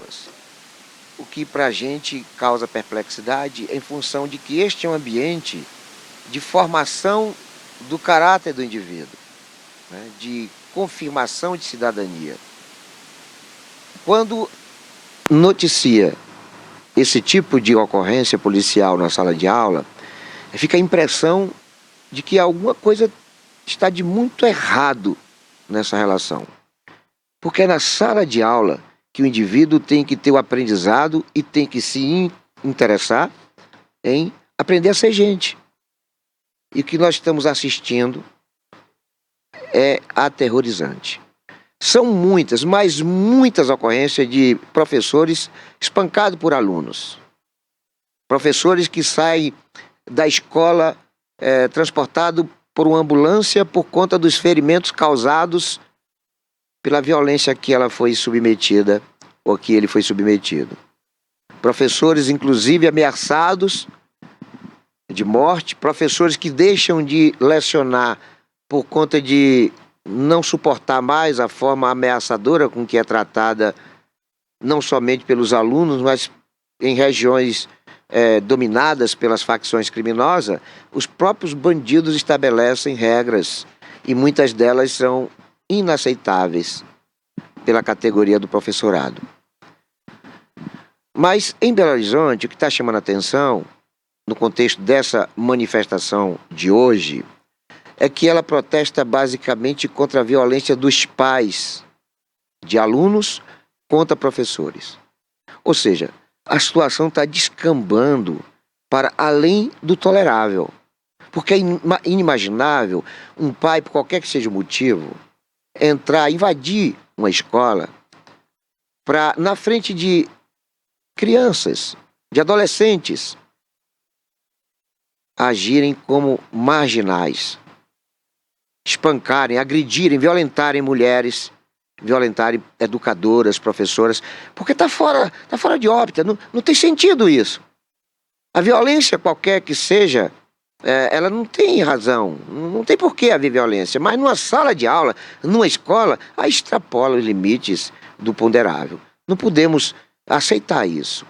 aulas. O que para a gente causa perplexidade em função de que este é um ambiente de formação do caráter do indivíduo, né, de confirmação de cidadania. Quando noticia esse tipo de ocorrência policial na sala de aula, fica a impressão de que alguma coisa está de muito errado nessa relação. Porque é na sala de aula que o indivíduo tem que ter o aprendizado e tem que se interessar em aprender a ser gente. E o que nós estamos assistindo é aterrorizante. São muitas, mas muitas ocorrências de professores espancados por alunos. Professores que saem da escola transportados por uma ambulância por conta dos ferimentos causados pela violência que ela foi submetida ou que ele foi submetido. Professores, inclusive, ameaçados de morte, professores que deixam de lecionar por conta de não suportar mais a forma ameaçadora com que é tratada não somente pelos alunos, mas em regiões dominadas pelas facções criminosas, os próprios bandidos estabelecem regras e muitas delas são inaceitáveis pela categoria do professorado. Mas em Belo Horizonte, o que está chamando a atenção no contexto dessa manifestação de hoje é que ela protesta basicamente contra a violência dos pais de alunos contra professores. Ou seja, a situação está descambando para além do tolerável. Porque é inimaginável um pai, por qualquer que seja o motivo, entrar, invadir uma escola para, na frente de crianças, de adolescentes, agirem como marginais, espancarem, agredirem, violentarem mulheres, violentarem educadoras, professoras, porque está fora de órbita, não tem sentido isso. A violência, qualquer que seja, ela não tem razão, não tem por que haver violência, mas numa sala de aula, numa escola, aí extrapola os limites do ponderável. Não podemos aceitar isso.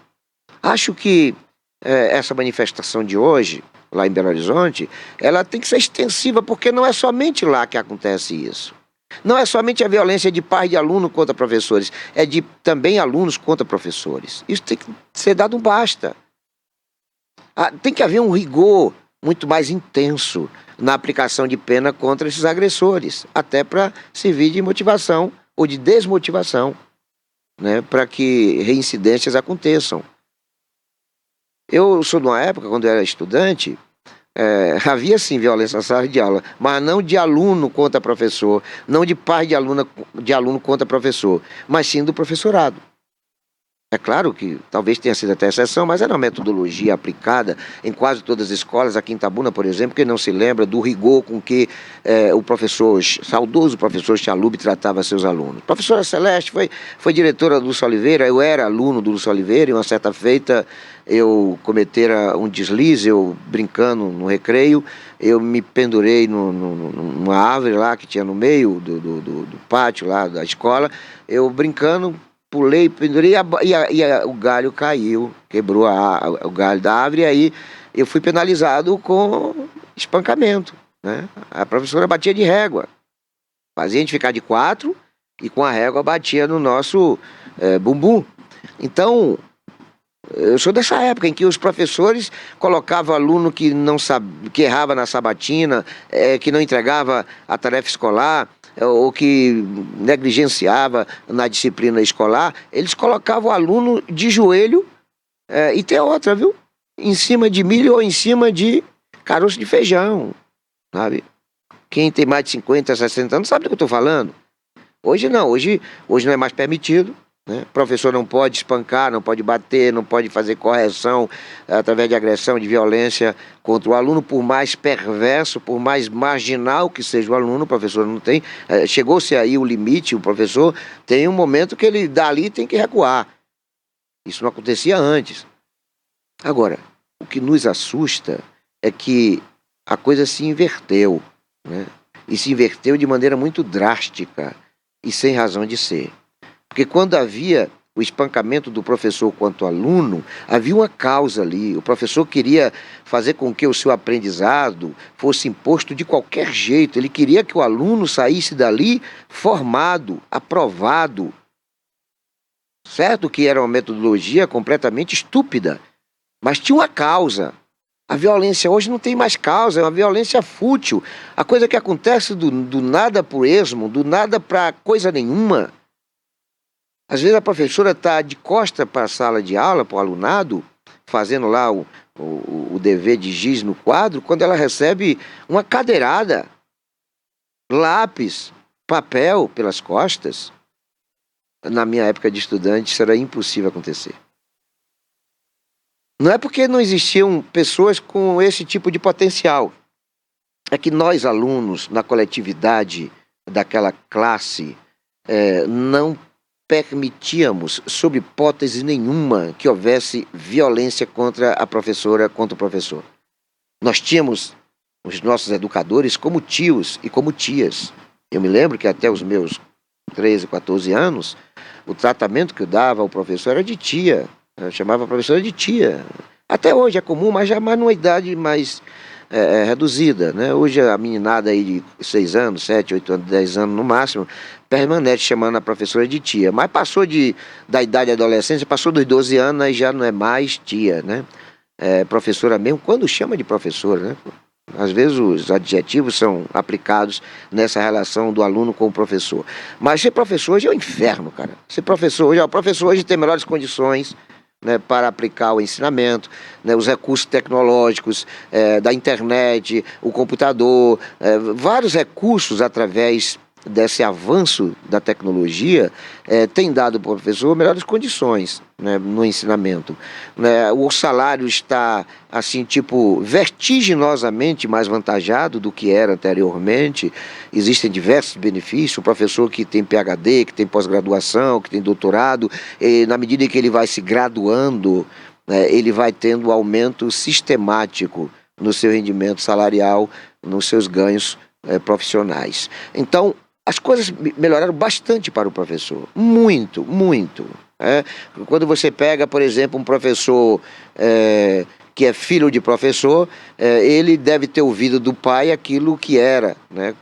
Acho que essa manifestação de hoje, lá em Belo Horizonte, ela tem que ser extensiva, porque não é somente lá que acontece isso. Não é somente a violência de pais de aluno contra professores, é de também alunos contra professores. Isso tem que ser dado um basta. Tem que haver um rigor muito mais intenso na aplicação de pena contra esses agressores, até para servir de motivação ou de desmotivação, né, para que reincidências aconteçam. Eu sou de uma época, quando eu era estudante, havia sim violência na sala de aula, mas não de aluno contra professor, não de pai de aluno contra professor, mas sim do professorado. É claro que talvez tenha sido até exceção, mas era uma metodologia aplicada em quase todas as escolas. Aqui em Itabuna, por exemplo, quem não se lembra do rigor com que o saudoso professor Chalub tratava seus alunos. A professora Celeste foi diretora do Lúcio Oliveira, eu era aluno do Lúcio Oliveira, e uma certa feita eu cometera um deslize, eu brincando no recreio, eu me pendurei numa árvore lá que tinha no meio do pátio lá da escola, eu brincando, pulei, pendurei o galho caiu, quebrou o galho da árvore, e aí eu fui penalizado com espancamento, né? A professora batia de régua, fazia a gente ficar de quatro e com a régua batia no nosso bumbum. Então, eu sou dessa época em que os professores colocavam aluno que não sabe, que errava na sabatina, que não entregava a tarefa escolar, ou que negligenciava na disciplina escolar, eles colocavam o aluno de joelho, e tem outra, viu? Em cima de milho ou em cima de caroço de feijão, sabe? Quem tem mais de 50, 60 anos sabe do que eu estou falando. Hoje não, hoje não é mais permitido, né? O professor não pode espancar, não pode bater, não pode fazer correção através de agressão, de violência contra o aluno, por mais perverso, por mais marginal que seja o aluno, o professor não tem. Chegou-se aí o limite, o professor tem um momento que ele dali tem que recuar. Isso não acontecia antes. Agora, o que nos assusta é que a coisa se inverteu, né? E se inverteu de maneira muito drástica e sem razão de ser. Porque quando havia o espancamento do professor quanto aluno, havia uma causa ali. O professor queria fazer com que o seu aprendizado fosse imposto de qualquer jeito. Ele queria que o aluno saísse dali formado, aprovado. Certo que era uma metodologia completamente estúpida, mas tinha uma causa. A violência hoje não tem mais causa, é uma violência fútil. A coisa que acontece do nada por esmo, do nada para coisa nenhuma. Às vezes a professora está de costa para a sala de aula, para o alunado, fazendo lá o dever de giz no quadro, quando ela recebe uma cadeirada, lápis, papel pelas costas. Na minha época de estudante, isso era impossível acontecer. Não é porque não existiam pessoas com esse tipo de potencial. É que nós, alunos, na coletividade daquela classe, não permitíamos, sob hipótese nenhuma, que houvesse violência contra a professora, contra o professor. Nós tínhamos os nossos educadores como tios e como tias. Eu me lembro que até os meus 13, 14 anos, o tratamento que eu dava ao professor era de tia. Eu chamava a professora de tia. Até hoje é comum, mas já mais numa idade mais reduzida, né? Hoje a meninada aí de 6 anos, 7, 8 anos, 10 anos no máximo, permanece chamando a professora de tia. Mas passou da idade da adolescência, passou dos 12 anos, aí já não é mais tia, né? Professora mesmo, quando chama de professora, né? Às vezes os adjetivos são aplicados nessa relação do aluno com o professor. Mas ser professor hoje é um inferno, cara. Ser professor hoje, o professor hoje tem melhores condições, né, para aplicar o ensinamento, né, os recursos tecnológicos, da internet, o computador, vários recursos através desse avanço da tecnologia tem dado para o professor melhores condições, né, no ensinamento. Né, o salário está, assim, tipo, vertiginosamente mais vantajado do que era anteriormente. Existem diversos benefícios. O professor que tem PhD, que tem pós-graduação, que tem doutorado, na medida em que ele vai se graduando, ele vai tendo aumento sistemático no seu rendimento salarial, nos seus ganhos profissionais. Então, as coisas melhoraram bastante para o professor, muito, muito. Quando você pega, por exemplo, um professor que é filho de professor, ele deve ter ouvido do pai aquilo que era, né,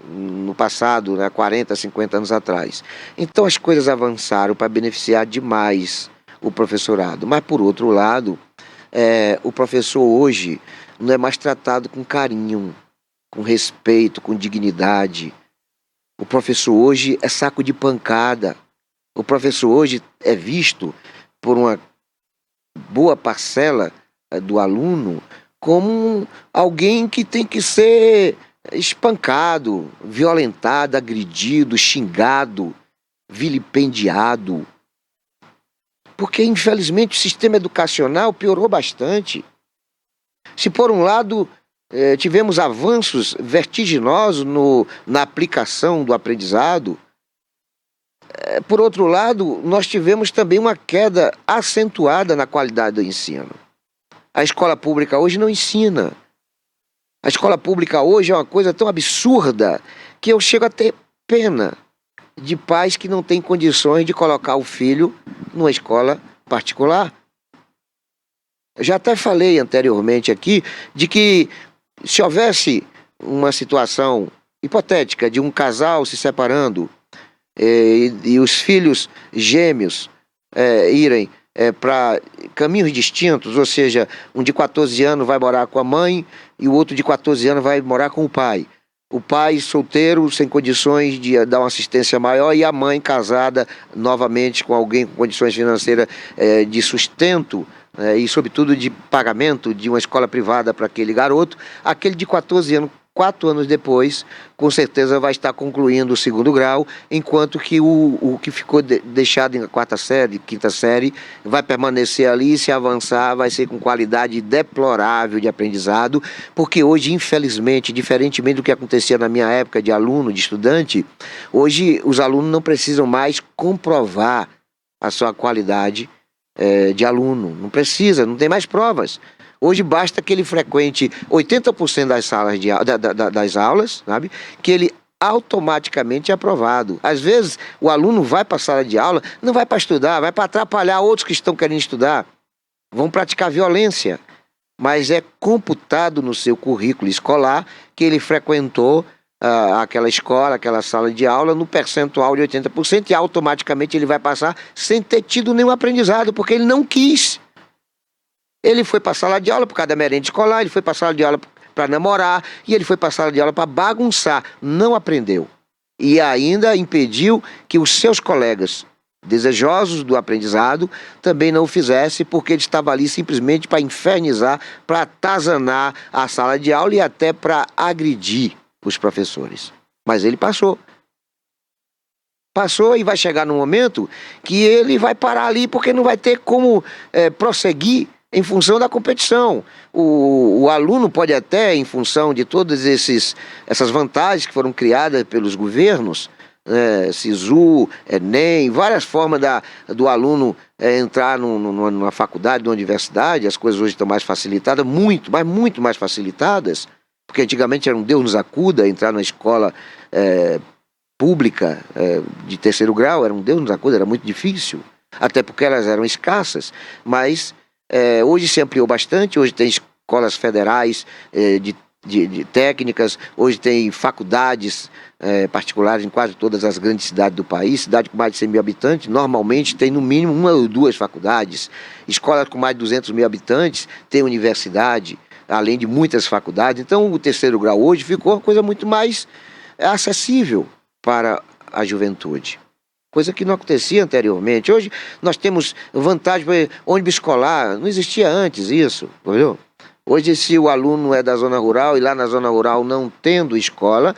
no passado, né, 40, 50 anos atrás. Então as coisas avançaram para beneficiar demais o professorado. Mas, por outro lado, o professor hoje não é mais tratado com carinho, com respeito, com dignidade. O professor hoje é saco de pancada. O professor hoje é visto por uma boa parcela do aluno como alguém que tem que ser espancado, violentado, agredido, xingado, vilipendiado. Porque, infelizmente, o sistema educacional piorou bastante. Se, por um lado, tivemos avanços vertiginosos na aplicação do aprendizado, por outro lado, nós tivemos também uma queda acentuada na qualidade do ensino. A escola pública hoje não ensina. A escola pública hoje é uma coisa tão absurda que eu chego a ter pena de pais que não têm condições de colocar o filho numa escola particular. Eu já até falei anteriormente aqui de que se houvesse uma situação hipotética de um casal se separando e os filhos gêmeos irem para caminhos distintos, ou seja, um de 14 anos vai morar com a mãe e o outro de 14 anos vai morar com o pai. O pai solteiro, sem condições de dar uma assistência maior, e a mãe casada novamente com alguém com condições financeiras de sustento, e sobretudo de pagamento de uma escola privada para aquele garoto. Aquele de 14 anos, 4 anos depois, com certeza vai estar concluindo o 2º grau, enquanto que o que ficou deixado em 4ª série, 5ª série, vai permanecer ali, e se avançar vai ser com qualidade deplorável de aprendizado, porque hoje, infelizmente, diferentemente do que acontecia na minha época de aluno, de estudante, hoje os alunos não precisam mais comprovar a sua qualidade de aluno, não precisa, não tem mais provas. Hoje basta que ele frequente 80% das salas das aulas, sabe? Que ele automaticamente é aprovado. Às vezes, o aluno vai para a sala de aula, não vai para estudar, vai para atrapalhar outros que estão querendo estudar, vão praticar violência, mas é computado no seu currículo escolar que ele frequentou aquela escola, aquela sala de aula, no percentual de 80%, e automaticamente ele vai passar sem ter tido nenhum aprendizado, porque ele não quis. Ele foi para a sala de aula por causa da merenda escolar, ele foi para a sala de aula para namorar, e ele foi para a sala de aula para bagunçar. Não aprendeu. E ainda impediu que os seus colegas, desejosos do aprendizado, também não o fizessem, porque ele estava ali simplesmente para infernizar, para atazanar a sala de aula e até para agredir os professores. Mas ele passou. Passou, e vai chegar num momento que ele vai parar ali, porque não vai ter como prosseguir em função da competição. O aluno pode até, em função de todas essas vantagens que foram criadas pelos governos, SISU, Enem, várias formas do aluno entrar numa faculdade, numa universidade. As coisas hoje estão mais facilitadas, muito, mas muito mais facilitadas, porque antigamente era um Deus nos acuda entrar na escola pública de terceiro grau, era um Deus nos acuda, era muito difícil, até porque elas eram escassas, mas hoje se ampliou bastante. Hoje tem escolas federais de técnicas, hoje tem faculdades particulares em quase todas as grandes cidades do país. Cidade com mais de 100 mil habitantes, normalmente tem no mínimo uma ou duas faculdades. Escolas com mais de 200 mil habitantes tem universidade, além de muitas faculdades. Então o terceiro grau hoje ficou uma coisa muito mais acessível para a juventude, coisa que não acontecia anteriormente. Hoje nós temos vantagem para ônibus escolar, não existia antes isso, entendeu? Hoje, se o aluno é da zona rural e lá na zona rural não tendo escola,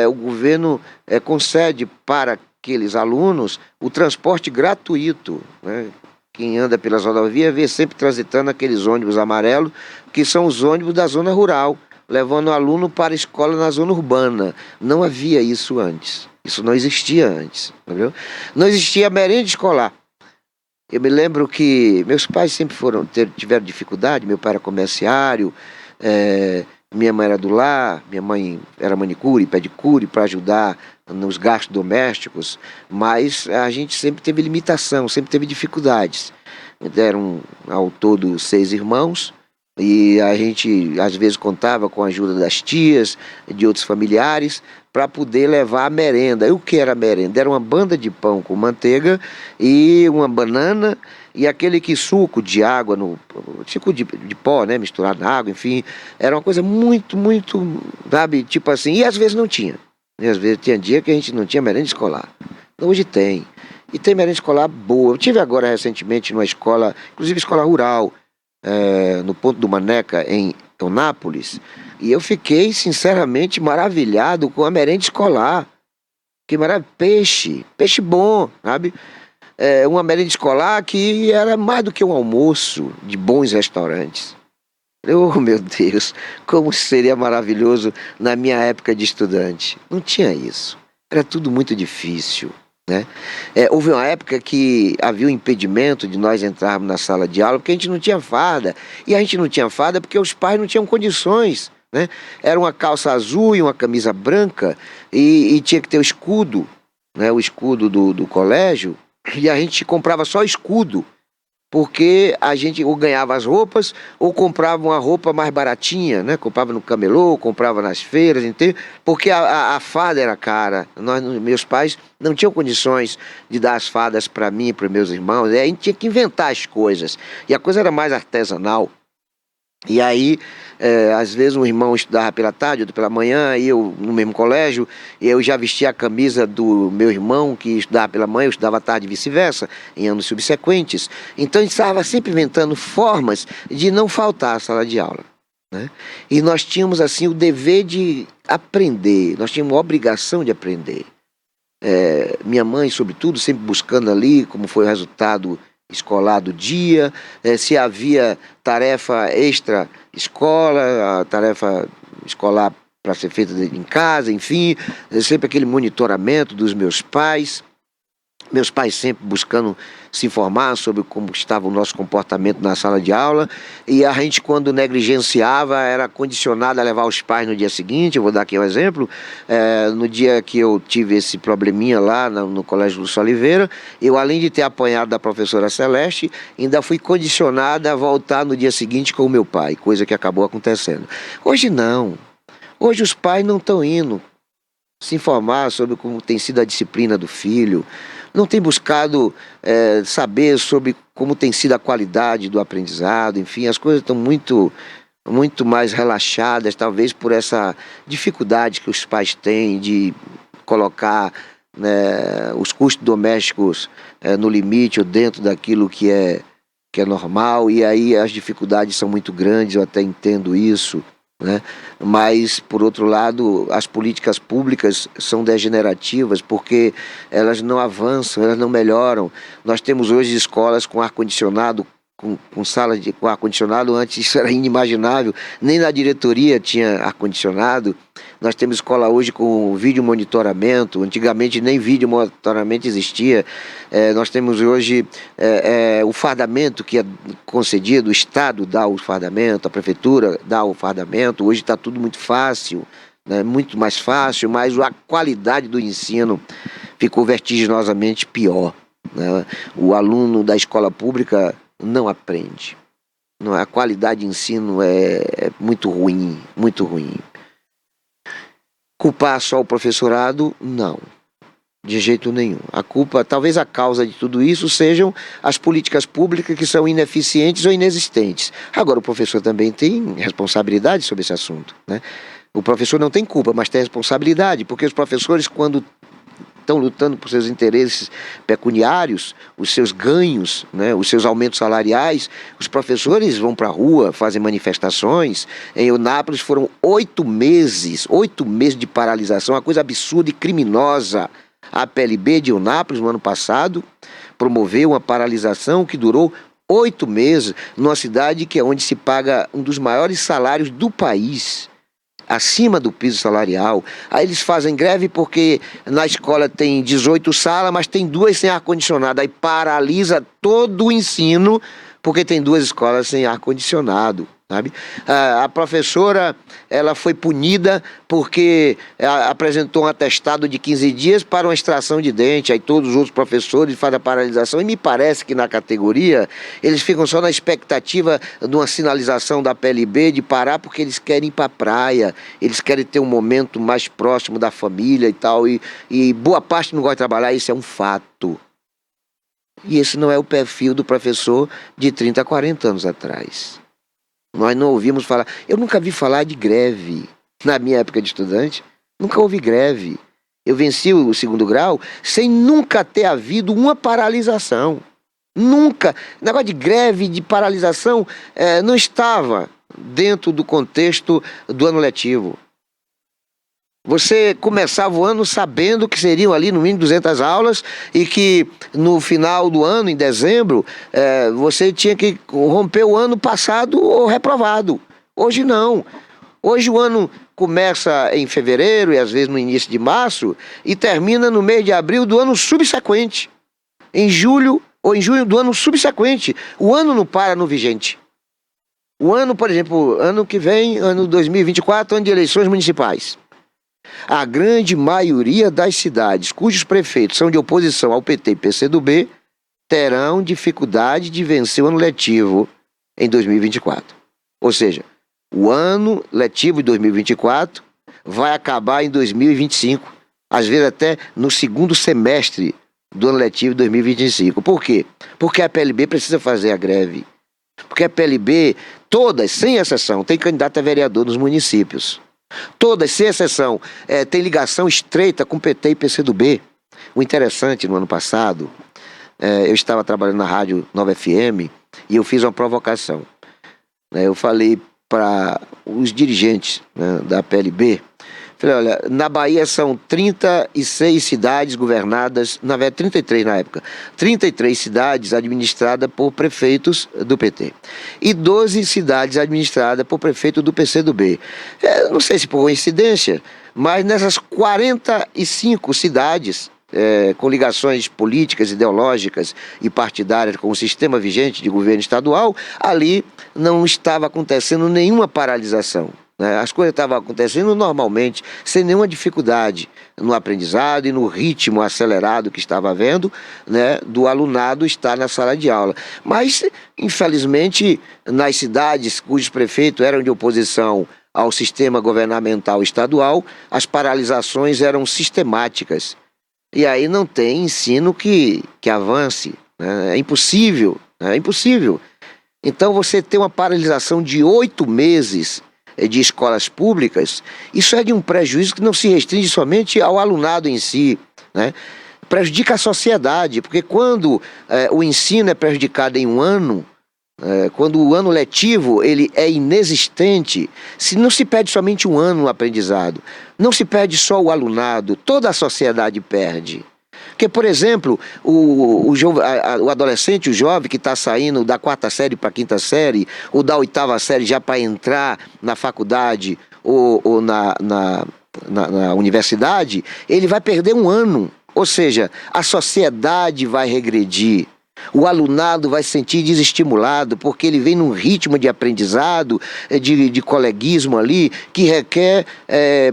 o governo concede para aqueles alunos o transporte gratuito, né? Quem anda pela rodovia vê sempre transitando aqueles ônibus amarelos, que são os ônibus da zona rural, levando o aluno para a escola na zona urbana. Não havia isso antes. Isso não existia antes, entendeu? Não existia merenda escolar. Eu me lembro que meus pais sempre tiveram dificuldade. Meu pai era comerciário, minha mãe era do lar, minha mãe era manicure, pedicure, para ajudar nos gastos domésticos, mas a gente sempre teve limitação, sempre teve dificuldades. Eram ao todo 6 irmãos, e a gente às vezes contava com a ajuda das tias, de outros familiares, para poder levar a merenda. E o que era a merenda? Era uma banda de pão com manteiga e uma banana, e aquele suco de água, suco de pó, né, misturado na água, enfim. Era uma coisa muito, muito, sabe, tipo assim, e às vezes não tinha. E às vezes tinha dia que a gente não tinha merenda escolar. Hoje tem. E tem merenda escolar boa. Eu tive agora recentemente numa escola, inclusive escola rural, no Ponto do Maneca, em Eunápolis, e eu fiquei sinceramente maravilhado com a merenda escolar. Que maravilha, peixe bom, sabe? Uma merenda escolar que era mais do que um almoço de bons restaurantes. Oh, meu Deus, como seria maravilhoso na minha época de estudante. Não tinha isso, era tudo muito difícil, né? Houve uma época que havia um impedimento de nós entrarmos na sala de aula, porque a gente não tinha farda. E a gente não tinha farda porque os pais não tinham condições, né? Era uma calça azul e uma camisa branca, e tinha que ter o escudo, né? O escudo do colégio, e a gente comprava só escudo, porque a gente ou ganhava as roupas ou comprava uma roupa mais baratinha, né? Comprava no camelô, comprava nas feiras, entende? Porque a farda era cara. Meus pais não tinham condições de dar as fardas para mim e para meus irmãos. A gente tinha que inventar as coisas, e a coisa era mais artesanal. E aí, às vezes um irmão estudava pela tarde, outro pela manhã, e eu no mesmo colégio, e eu já vestia a camisa do meu irmão, que estudava pela manhã, eu estudava à tarde e vice-versa, em anos subsequentes. Então a gente estava sempre inventando formas de não faltar à sala de aula, né? E nós tínhamos assim o dever de aprender, nós tínhamos a obrigação de aprender. Minha mãe, sobretudo, sempre buscando ali como foi o resultado escolar do dia, se havia tarefa extra escola, a tarefa escolar para ser feita em casa, enfim, sempre aquele monitoramento dos meus pais. Meus pais sempre buscando se informar sobre como estava o nosso comportamento na sala de aula, e a gente, quando negligenciava, era condicionado a levar os pais no dia seguinte. Eu vou dar aqui um exemplo. No dia que eu tive esse probleminha lá no Colégio Lúcio Oliveira, eu, além de ter apanhado da professora Celeste, ainda fui condicionado a voltar no dia seguinte com o meu pai, coisa que acabou acontecendo. Hoje não. Hoje os pais não estão indo se informar sobre como tem sido a disciplina do filho, não tem buscado saber sobre como tem sido a qualidade do aprendizado. Enfim, as coisas estão muito mais relaxadas, talvez por essa dificuldade que os pais têm de colocar, né, os custos domésticos no limite ou dentro daquilo que é normal, e aí as dificuldades são muito grandes. Eu até entendo isso, né? Mas, por outro lado, as políticas públicas são degenerativas porque elas não avançam, elas não melhoram. Nós temos hoje escolas com ar-condicionado, com sala com ar-condicionado. Antes isso era inimaginável, nem na diretoria tinha ar-condicionado. Nós temos escola hoje com vídeo monitoramento, antigamente nem vídeo monitoramento existia. Nós temos hoje o fardamento que é concedido, o Estado dá o fardamento, a Prefeitura dá o fardamento. Hoje está tudo muito fácil, né? Muito mais fácil, mas a qualidade do ensino ficou vertiginosamente pior, né? O aluno da escola pública não aprende. A qualidade de ensino é muito ruim, muito ruim. Culpar só o professorado? Não, de jeito nenhum. A culpa, talvez a causa de tudo isso sejam as políticas públicas, que são ineficientes ou inexistentes. Agora, o professor também tem responsabilidade sobre esse assunto, né? O professor não tem culpa, mas tem responsabilidade, porque os professores, quando estão lutando por seus interesses pecuniários, os seus ganhos, né, os seus aumentos salariais, os professores vão para a rua, fazem manifestações. Em Eunápolis foram 8 meses de paralisação, uma coisa absurda e criminosa. A PLB de Eunápolis, no ano passado, promoveu uma paralisação que durou 8 meses, numa cidade que é onde se paga um dos maiores salários do país, acima do piso salarial. Aí eles fazem greve porque na escola tem 18 salas, mas tem 2 sem ar-condicionado. Aí paralisa todo o ensino porque tem 2 escolas sem ar-condicionado, sabe? A professora, ela foi punida porque apresentou um atestado de 15 dias para uma extração de dente. Aí todos os outros professores fazem a paralisação, e me parece que na categoria eles ficam só na expectativa de uma sinalização da PLB de parar, porque eles querem ir para a praia, eles querem ter um momento mais próximo da família e tal, e boa parte não gosta de trabalhar. Isso é um fato. E esse não é o perfil do professor de 30 a 40 anos atrás. Nós não ouvimos falar. Eu nunca vi falar de greve na minha época de estudante. Nunca houve greve. Eu venci o 2º grau sem nunca ter havido uma paralisação. Nunca. O negócio de greve, de paralisação, não estava dentro do contexto do ano letivo. Você começava o ano sabendo que seriam ali no mínimo 200 aulas, e que no final do ano, em dezembro, você tinha que romper o ano passado ou reprovado. Hoje não. Hoje o ano começa em fevereiro e às vezes no início de março e termina no mês de abril do ano subsequente. Em julho ou em junho do ano subsequente. O ano não para no vigente. O ano, por exemplo, ano que vem, ano 2024, ano de eleições municipais. A grande maioria das cidades cujos prefeitos são de oposição ao PT e PCdoB terão dificuldade de vencer o ano letivo em 2024. Ou seja, o ano letivo de 2024 vai acabar em 2025, às vezes até no 2º semestre do ano letivo de 2025. Por quê? Porque a PLB precisa fazer a greve. Porque a PLB, todas, sem exceção, tem candidato a vereador nos municípios. Todas, sem exceção, tem ligação estreita com PT e PCdoB. O interessante, no ano passado, eu estava trabalhando na Rádio Nova FM e eu fiz uma provocação. Eu falei para os dirigentes, né, da PLB, falei, olha, na Bahia são 36 cidades governadas, na verdade 33 na época, 33 cidades administradas por prefeitos do PT e 12 cidades administradas por prefeito do PCdoB. Não sei se por coincidência, mas nessas 45 cidades com ligações políticas, ideológicas e partidárias com o sistema vigente de governo estadual, ali não estava acontecendo nenhuma paralisação, né? As coisas estavam acontecendo normalmente, sem nenhuma dificuldade no aprendizado e no ritmo acelerado que estava havendo, né, do alunado estar na sala de aula. Mas, infelizmente, nas cidades cujos prefeitos eram de oposição ao sistema governamental estadual, as paralisações eram sistemáticas. E aí não tem ensino que avance, né? É impossível, né? É impossível. Então você ter uma paralisação de 8 meses de escolas públicas, isso é de um prejuízo que não se restringe somente ao alunado em si, né? Prejudica a sociedade, porque quando o ensino é prejudicado em um ano, quando o ano letivo ele é inexistente, se não se perde somente um ano no aprendizado, não se perde só o alunado, toda a sociedade perde. Porque, por exemplo, o adolescente, o jovem que está saindo da 4ª série para a 5ª série, ou da 8ª série já para entrar na faculdade ou na universidade, ele vai perder um ano. Ou seja, a sociedade vai regredir. O alunado vai se sentir desestimulado, porque ele vem num ritmo de aprendizado, de coleguismo ali, que requer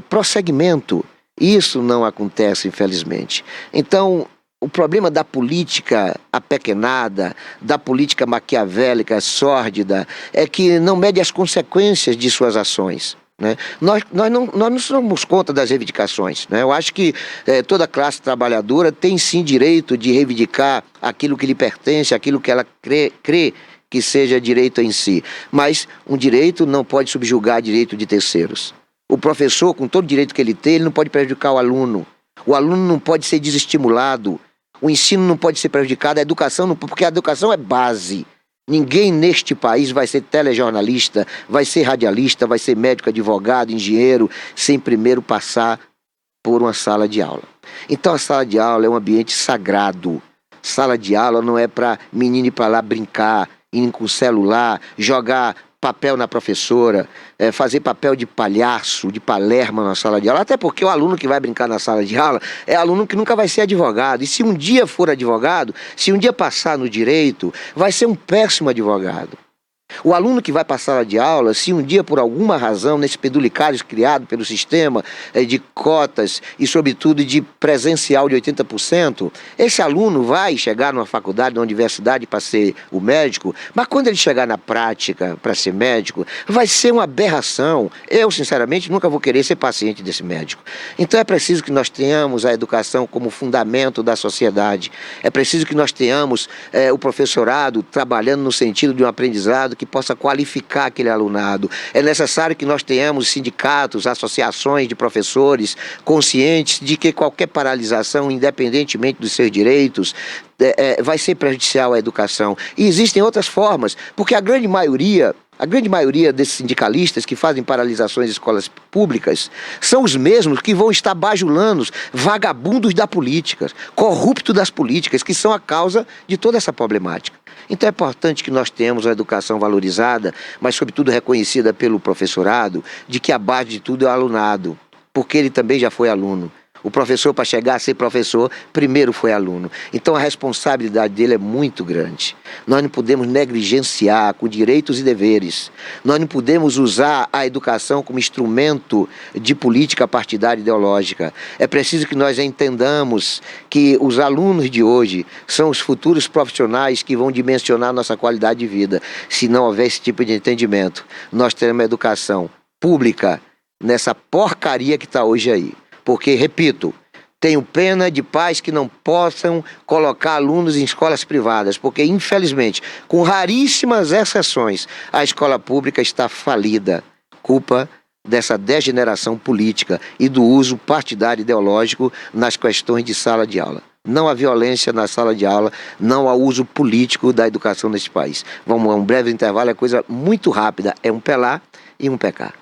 prosseguimento. Isso não acontece, infelizmente. Então, o problema da política apequenada, da política maquiavélica, sórdida, é que não mede as consequências de suas ações, né? Nós não somos contra das reivindicações, né? Eu acho que toda classe trabalhadora tem sim direito de reivindicar aquilo que lhe pertence, aquilo que ela crê que seja direito em si. Mas um direito não pode subjugar direito de terceiros. O professor, com todo o direito que ele tem, ele não pode prejudicar o aluno. O aluno não pode ser desestimulado. O ensino não pode ser prejudicado. A educação não, porque a educação é base. Ninguém neste país vai ser telejornalista, vai ser radialista, vai ser médico, advogado, engenheiro, sem primeiro passar por uma sala de aula. Então a sala de aula é um ambiente sagrado. Sala de aula não é para menino ir para lá brincar, ir com o celular, jogar papel na professora, fazer papel de palhaço, de palerma na sala de aula, até porque o aluno que vai brincar na sala de aula é aluno que nunca vai ser advogado, e se um dia for advogado, se um dia passar no direito, vai ser um péssimo advogado. O aluno que vai para a sala de aula, se um dia por alguma razão, nesse pedulicário criado pelo sistema de cotas e sobretudo de presencial de 80%, esse aluno vai chegar numa faculdade, numa universidade para ser o médico, mas quando ele chegar na prática para ser médico, vai ser uma aberração. Eu, sinceramente, nunca vou querer ser paciente desse médico. Então é preciso que nós tenhamos a educação como fundamento da sociedade. É preciso que nós tenhamos o professorado trabalhando no sentido de um aprendizado que possa qualificar aquele alunado. É necessário que nós tenhamos sindicatos, associações de professores conscientes de que qualquer paralisação, independentemente dos seus direitos, vai ser prejudicial à educação. E existem outras formas, porque a grande maioria desses sindicalistas que fazem paralisações de escolas públicas são os mesmos que vão estar bajulando vagabundos da política, corruptos das políticas, que são a causa de toda essa problemática. Então é importante que nós tenhamos uma educação valorizada, mas sobretudo reconhecida pelo professorado, de que a base de tudo é o alunado, porque ele também já foi aluno. O professor, para chegar a ser professor, primeiro foi aluno. Então a responsabilidade dele é muito grande. Nós não podemos negligenciar com direitos e deveres. Nós não podemos usar a educação como instrumento de política partidária ideológica. É preciso que nós entendamos que os alunos de hoje são os futuros profissionais que vão dimensionar nossa qualidade de vida. Se não houver esse tipo de entendimento, nós teremos uma educação pública nessa porcaria que está hoje aí. Porque, repito, tenho pena de pais que não possam colocar alunos em escolas privadas, porque, infelizmente, com raríssimas exceções, a escola pública está falida. Culpa dessa degeneração política e do uso partidário ideológico nas questões de sala de aula. Não há violência na sala de aula, não há uso político da educação nesse país. Vamos a um breve intervalo, é coisa muito rápida, é um pelar e um pecar.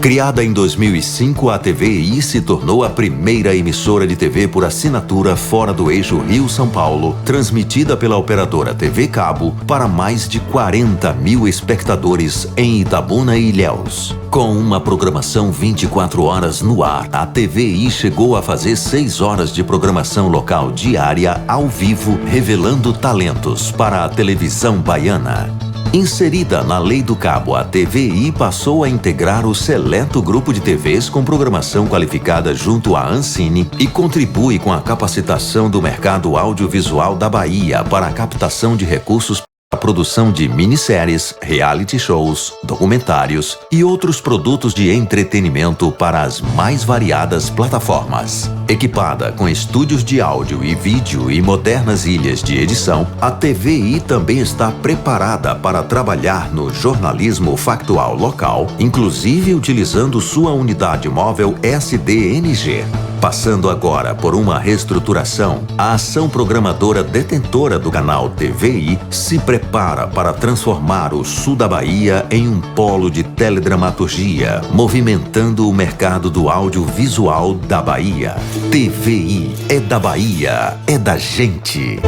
Criada em 2005, a TVI se tornou a primeira emissora de TV por assinatura fora do eixo Rio-São Paulo, transmitida pela operadora TV Cabo para mais de 40 mil espectadores em Itabuna e Ilhéus. Com uma programação 24 horas no ar, a TVI chegou a fazer 6 horas de programação local diária ao vivo, revelando talentos para a televisão baiana. Inserida na Lei do Cabo, a TVI passou a integrar o seleto grupo de TVs com programação qualificada junto à Ancine e contribui com a capacitação do mercado audiovisual da Bahia para a captação de recursos para a produção de minisséries, reality shows, documentários e outros produtos de entretenimento para as mais variadas plataformas. Equipada com estúdios de áudio e vídeo e modernas ilhas de edição, a TVI também está preparada para trabalhar no jornalismo factual local, inclusive utilizando sua unidade móvel SDNG. Passando agora por uma reestruturação, a ação programadora detentora do canal TVI se prepara para transformar o sul da Bahia em um polo de teledramaturgia, movimentando o mercado do audiovisual da Bahia. TVI é da Bahia, é da gente.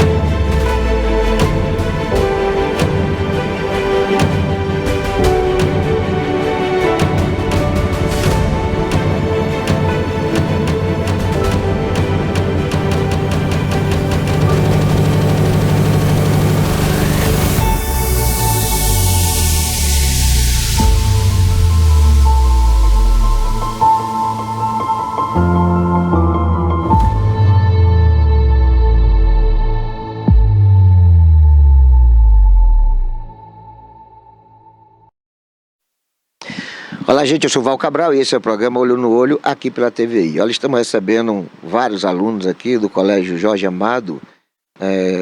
Olá, gente, eu sou o Val Cabral e esse é o programa Olho no Olho aqui pela TVI. Olha, estamos recebendo vários alunos aqui do Colégio Jorge Amado,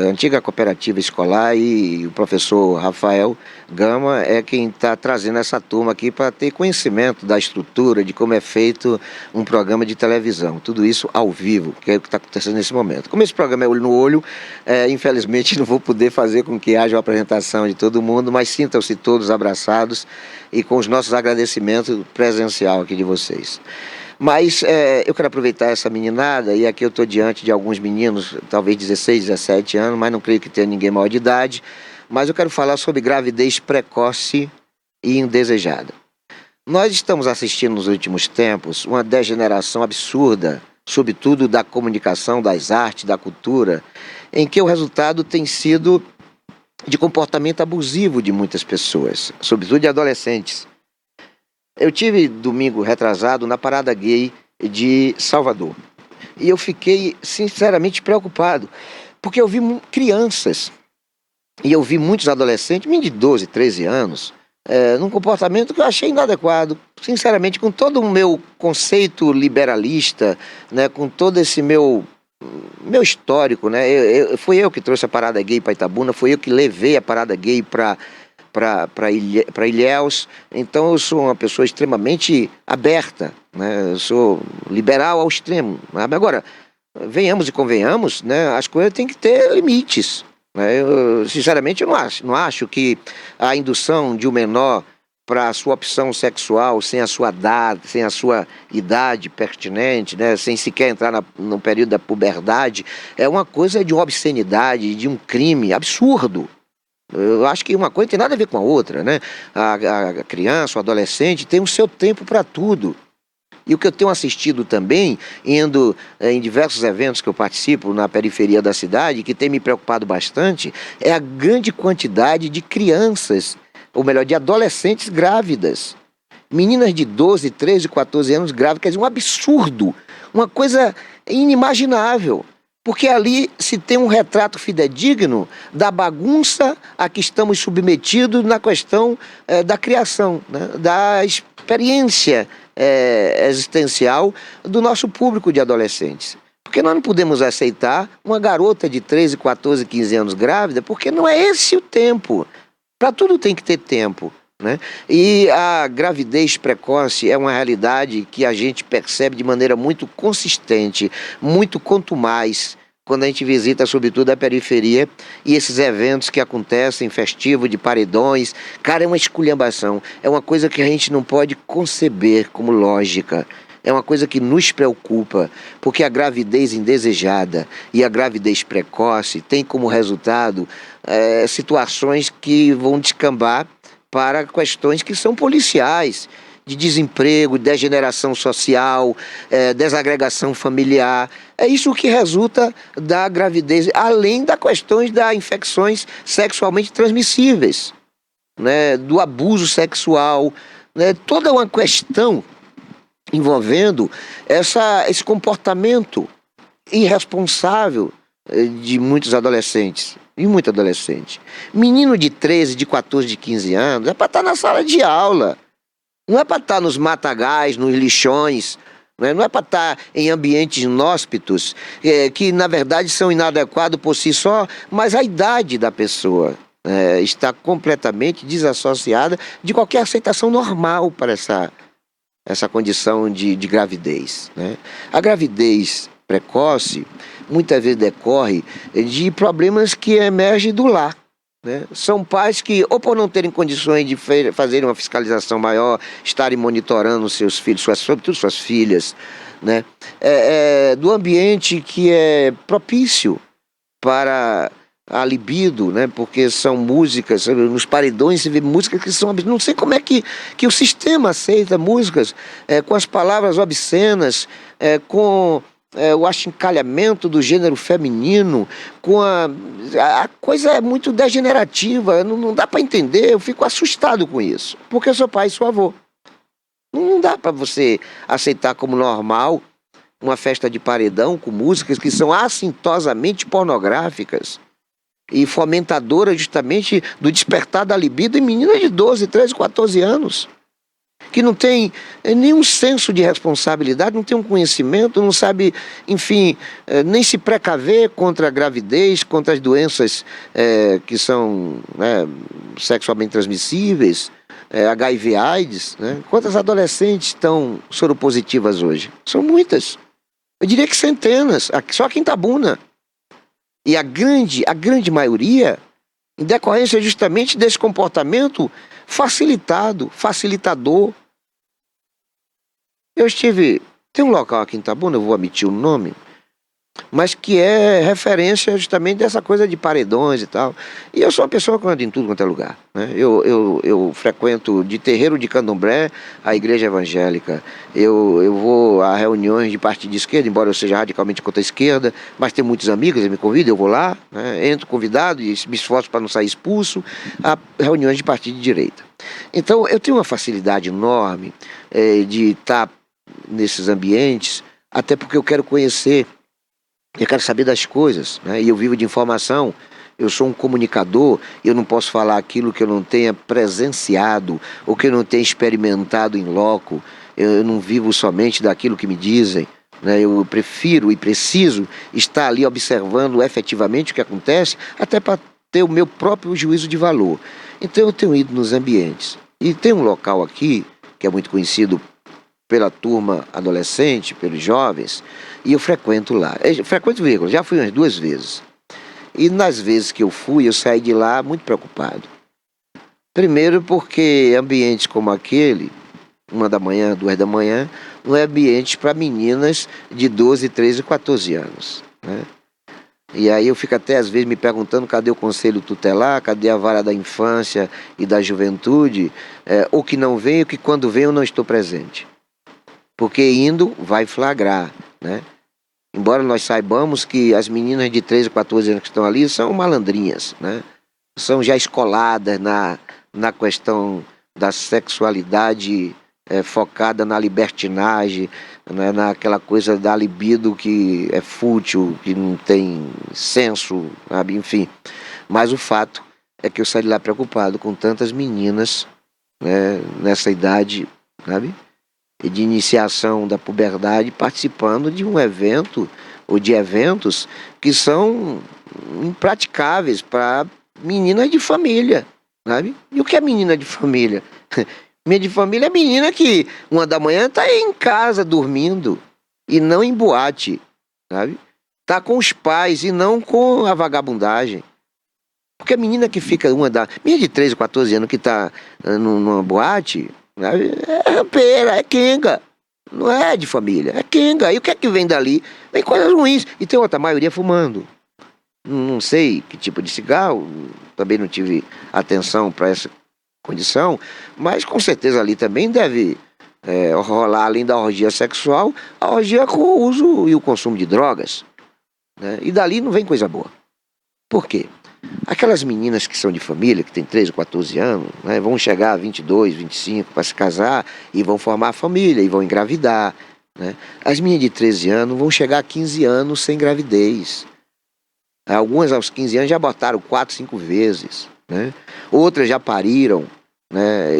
antiga cooperativa escolar, e o professor Rafael Gama é quem está trazendo essa turma aqui para ter conhecimento da estrutura, de como é feito um programa de televisão. Tudo isso ao vivo, que é o que está acontecendo nesse momento. Como esse programa é Olho no Olho, infelizmente não vou poder fazer com que haja uma apresentação de todo mundo, mas sintam-se todos abraçados e com os nossos agradecimentos presencial aqui de vocês. Mas eu quero aproveitar essa meninada, e aqui eu estou diante de alguns meninos, talvez 16, 17 anos, mas não creio que tenha ninguém maior de idade, mas eu quero falar sobre gravidez precoce e indesejada. Nós estamos assistindo nos últimos tempos uma degeneração absurda, sobretudo da comunicação, das artes, da cultura, em que o resultado tem sido de comportamento abusivo de muitas pessoas, sobretudo de adolescentes. Eu tive domingo retrasado na parada gay de Salvador e eu fiquei sinceramente preocupado, porque eu vi crianças e eu vi muitos adolescentes, meninos de 12, 13 anos, num comportamento que eu achei inadequado, sinceramente, com todo o meu conceito liberalista, né, com todo esse meu histórico, né, fui eu que trouxe a parada gay para Itabuna, fui eu que levei a parada gay para Ilhéus. Então eu sou uma pessoa extremamente aberta, né? Eu sou liberal ao extremo, né? Agora, venhamos e convenhamos, né? As coisas têm que ter limites, né? Eu, sinceramente, eu não acho que a indução de um menor para a sua opção sexual sem a sua idade pertinente, né? Sem sequer entrar no período da puberdade, é uma coisa de uma obscenidade, de um crime absurdo. Eu acho que uma coisa não tem nada a ver com a outra, né? A criança, o adolescente tem o seu tempo para tudo. E o que eu tenho assistido também, indo em diversos eventos que eu participo na periferia da cidade, que tem me preocupado bastante, é a grande quantidade de crianças, ou melhor, de adolescentes grávidas. Meninas de 12, 13, 14 anos grávidas, quer dizer, um absurdo, uma coisa inimaginável. Porque ali se tem um retrato fidedigno da bagunça a que estamos submetidos na questão da criação, né? Da experiência existencial do nosso público de adolescentes. Porque nós não podemos aceitar uma garota de 13, 14, 15 anos grávida, porque não é esse o tempo. Para tudo tem que ter tempo, né? E a gravidez precoce é uma realidade que a gente percebe de maneira muito consistente, muito contumaz, quando a gente visita, sobretudo, a periferia, e esses eventos que acontecem, festivo de paredões, cara, é uma esculhambação. É uma coisa que a gente não pode conceber como lógica. É uma coisa que nos preocupa, porque a gravidez indesejada e a gravidez precoce tem como resultado situações que vão descambar para questões que são policiais, de desemprego, degeneração social, desagregação familiar. É isso que resulta da gravidez, além das questões das infecções sexualmente transmissíveis, né, do abuso sexual, né, toda uma questão envolvendo esse comportamento irresponsável de muitos adolescentes. E muito adolescente. Menino de 13, de 14, de 15 anos é para estar na sala de aula. Não é para estar nos matagais, nos lixões, não é para estar em ambientes inóspitos, que na verdade são inadequados por si só, mas a idade da pessoa está completamente desassociada de qualquer aceitação normal para essa condição de gravidez, né? A gravidez precoce muitas vezes decorre de problemas que emergem do lar, né? São pais que, ou por não terem condições de fazerem uma fiscalização maior, estarem monitorando seus filhos, sobretudo suas filhas, né? Do ambiente que é propício para a libido, né? Porque são músicas, nos paredões se vê músicas que são... Não sei como é que o sistema aceita músicas com as palavras obscenas, com o achincalhamento do gênero feminino, com a coisa é muito degenerativa, não dá para entender, eu fico assustado com isso, porque eu sou pai e sou avô. Não dá para você aceitar como normal uma festa de paredão com músicas que são assintosamente pornográficas e fomentadoras justamente do despertar da libido em meninas de 12, 13, 14 anos. Que não tem nenhum senso de responsabilidade, não tem um conhecimento, não sabe, enfim, nem se precaver contra a gravidez, contra as doenças que são sexualmente transmissíveis, HIV, AIDS, né? Quantas adolescentes estão soropositivas hoje? São muitas. Eu diria que centenas, só aqui em Itabuna. E a grande maioria, em decorrência justamente desse comportamento facilitador. Tem um local aqui em Itabuna, eu vou omitir o nome, mas que é referência justamente dessa coisa de paredões e tal. E eu sou uma pessoa que anda em tudo quanto é lugar, né? Eu frequento de terreiro de candomblé a igreja evangélica. Eu vou a reuniões de partido de esquerda, embora eu seja radicalmente contra a esquerda, mas tem muitos amigos, eles me convidam, eu vou lá, né? Entro convidado e me esforço para não sair expulso, a reuniões de partido de direita. Então eu tenho uma facilidade enorme de estar nesses ambientes, até porque eu quero conhecer, eu quero saber das coisas, né? E eu vivo de informação, eu sou um comunicador, eu não posso falar aquilo que eu não tenha presenciado, ou que eu não tenha experimentado em loco, eu não vivo somente daquilo que me dizem, né? Eu prefiro e preciso estar ali observando efetivamente o que acontece, até para ter o meu próprio juízo de valor. Então eu tenho ido nos ambientes, e tem um local aqui, que é muito conhecido pela turma adolescente, pelos jovens, e eu frequento lá. Já fui umas 2 vezes. E nas vezes que eu fui, eu saí de lá muito preocupado. Primeiro porque ambientes como aquele, 1 da manhã, 2 da manhã, não é ambiente para meninas de 12, 13, 14 anos, né? E aí eu fico até às vezes me perguntando cadê o conselho tutelar, cadê a vara da infância e da juventude, ou que não vem, ou que quando vem eu não estou presente. Porque indo vai flagrar, né? Embora nós saibamos que as meninas de 13, 14 anos que estão ali são malandrinhas, né? São já escoladas na questão da sexualidade focada na libertinagem, né? Naquela coisa da libido que é fútil, que não tem senso, sabe? Enfim. Mas o fato é que eu saí de lá preocupado com tantas meninas, né, nessa idade, sabe? De iniciação da puberdade, participando de um evento ou de eventos que são impraticáveis para meninas de família, sabe? E o que é menina de família? Menina de família é menina que 1 da manhã está em casa dormindo e não em boate, sabe? tá com os pais e não com a vagabundagem. Porque a menina que fica, menina de 13, 14 anos que tá numa boate, né, é rampeira, é quenga. Não é de família, é quenga. E o que é que vem dali? Vem coisas ruins. E tem outra maioria fumando. Não sei que tipo de cigarro, também não tive atenção para essa condição, mas com certeza ali também deve rolar, além da orgia sexual, a orgia com o uso e o consumo de drogas, né? E dali não vem coisa boa. Por quê? Aquelas meninas que são de família, que tem 13 ou 14 anos, né, vão chegar a 22, 25 para se casar e vão formar família e vão engravidar, né? As meninas de 13 anos vão chegar a 15 anos sem gravidez. Algumas aos 15 anos já abortaram 4, 5 vezes, né? Outras já pariram, né?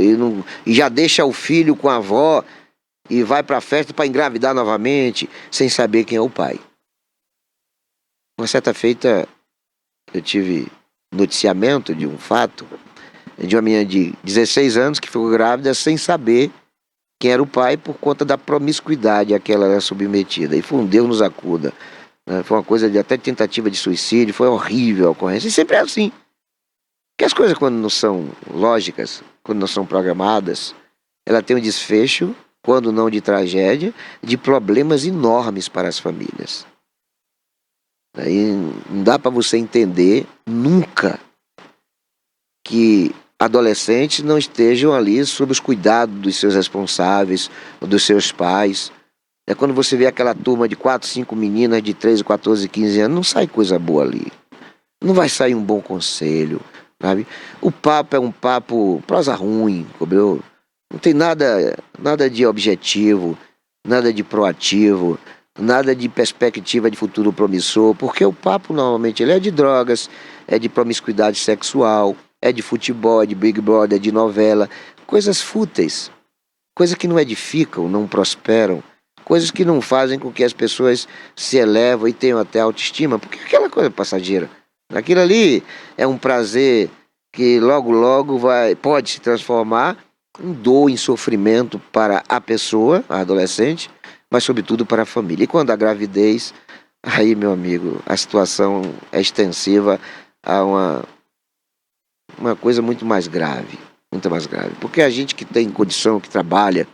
E já deixa o filho com a avó e vai para a festa para engravidar novamente, sem saber quem é o pai. Uma certa feita, eu tive noticiamento de um fato de uma menina de 16 anos que ficou grávida sem saber quem era o pai por conta da promiscuidade a que ela era submetida. E foi um Deus nos acuda. Foi uma coisa de até tentativa de suicídio, foi horrível a ocorrência. E sempre é assim. Porque as coisas, quando não são lógicas, quando não são programadas, ela tem um desfecho, quando não de tragédia, de problemas enormes para as famílias. Aí não dá para você entender nunca que adolescentes não estejam ali sob os cuidados dos seus responsáveis, dos seus pais. É quando você vê aquela turma de 4, 5 meninas de 13, 14, 15 anos, não sai coisa boa ali. Não vai sair um bom conselho, sabe? O papo é um papo prosa ruim, entendeu? Não tem nada de objetivo, nada de proativo, nada de perspectiva de futuro promissor, porque o papo normalmente ele é de drogas, é de promiscuidade sexual, é de futebol, é de Big Brother, é de novela, coisas fúteis, coisas que não edificam, não prosperam, coisas que não fazem com que as pessoas se elevam e tenham até autoestima, porque aquela coisa passageira, aquilo ali é um prazer que logo logo pode se transformar em dor, em sofrimento para a pessoa, a adolescente, mas sobretudo para a família. E quando a gravidez, aí, meu amigo, a situação é extensiva a uma coisa muito mais grave, porque a gente que tem condição, que trabalha,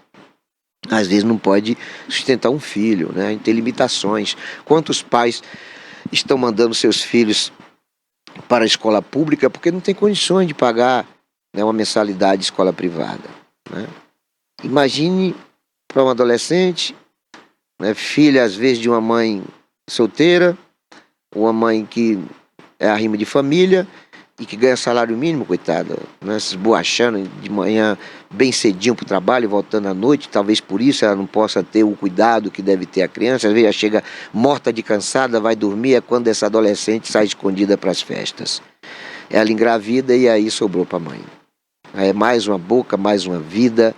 às vezes não pode sustentar um filho, né? A gente tem limitações. Quantos pais estão mandando seus filhos para a escola pública porque não tem condições de pagar, né, uma mensalidade de escola privada, né? Imagine para um adolescente, né, filha às vezes de uma mãe solteira, uma mãe que é arrimo de família e que ganha salário mínimo, coitada, né, se esborrachando de manhã bem cedinho para o trabalho e voltando à noite. Talvez por isso ela não possa ter o cuidado que deve ter a criança. Às vezes ela chega morta de cansada, vai dormir, é quando essa adolescente sai escondida para as festas. Ela engravida e aí sobrou para a mãe. Aí é mais uma boca, mais uma vida,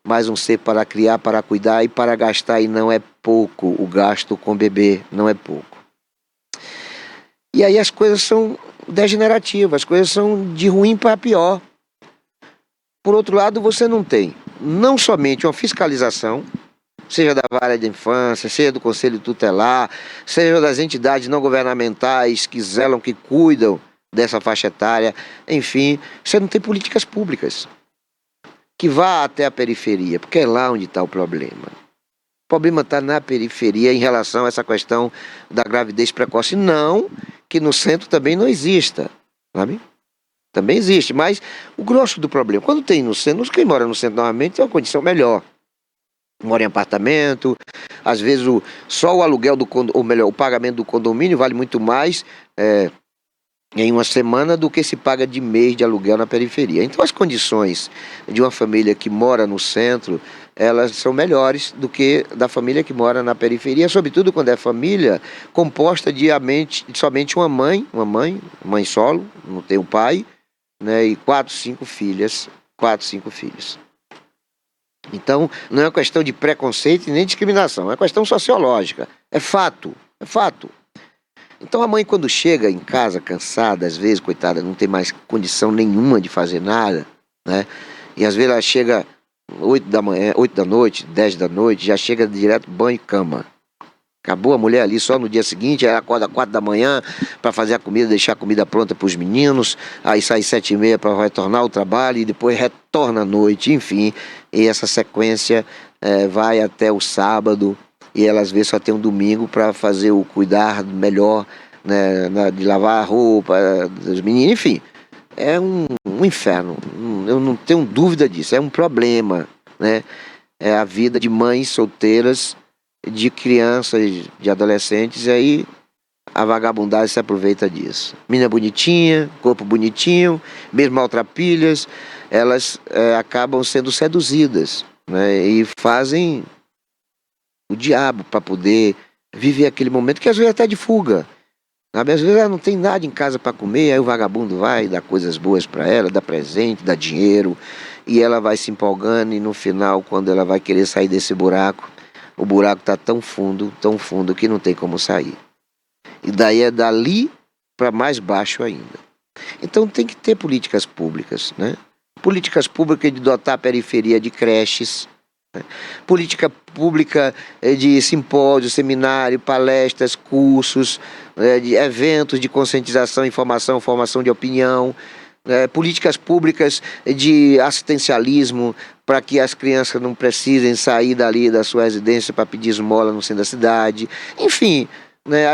mais um ser para criar, para cuidar e para gastar, e não é pouco o gasto com bebê, não é pouco. E aí as coisas são degenerativas, as coisas são de ruim para pior. Por outro lado, você não tem não somente uma fiscalização, seja da vara de infância, seja do conselho tutelar, seja das entidades não governamentais que zelam, que cuidam dessa faixa etária, enfim, você não tem políticas públicas que vá até a periferia, porque é lá onde está o problema. O problema está na periferia em relação a essa questão da gravidez precoce. Não que no centro também não exista, sabe? Também existe, mas o grosso do problema, quando tem no centro, quem mora no centro normalmente tem uma condição melhor. Mora em apartamento, às vezes só o aluguel ou melhor, o pagamento do condomínio vale muito mais em uma semana do que se paga de mês de aluguel na periferia. Então as condições de uma família que mora no centro, elas são melhores do que da família que mora na periferia, sobretudo quando é família composta de somente uma mãe solo, não tem o pai, né, e 4, 5 filhos. Então não é uma questão de preconceito nem discriminação, é uma questão sociológica, é fato. Então a mãe, quando chega em casa cansada, às vezes, coitada, não tem mais condição nenhuma de fazer nada, né? E às vezes ela chega 8 da manhã, 8 da noite, 10 da noite, já chega direto banho e cama. Acabou a mulher ali só no dia seguinte, ela acorda 4 da manhã para fazer a comida, deixar a comida pronta para os meninos, aí sai 7h30 para retornar ao trabalho e depois retorna à noite, enfim. E essa sequência vai até o sábado e ela às vezes só tem um domingo para fazer o cuidar melhor, né, de lavar a roupa dos meninos, enfim. É um inferno, eu não tenho dúvida disso, é um problema, né? É a vida de mães solteiras, de crianças, de adolescentes, e aí a vagabundagem se aproveita disso. Menina bonitinha, corpo bonitinho, mesmo maltrapilhas, elas acabam sendo seduzidas, né, e fazem o diabo para poder viver aquele momento, que às vezes até de fuga. Sabe? Às vezes ela não tem nada em casa para comer, aí o vagabundo vai dar coisas boas para ela, dá presente, dá dinheiro, e ela vai se empolgando, e no final, quando ela vai querer sair desse buraco, o buraco está tão fundo que não tem como sair. E daí é dali para mais baixo ainda. Então tem que ter políticas públicas, né? Políticas públicas de dotar a periferia de creches, né? Política pública de simpósio, seminário, palestras, cursos, de eventos de conscientização, informação, formação de opinião, políticas públicas de assistencialismo para que as crianças não precisem sair dali da sua residência para pedir esmola no centro da cidade. Enfim, né,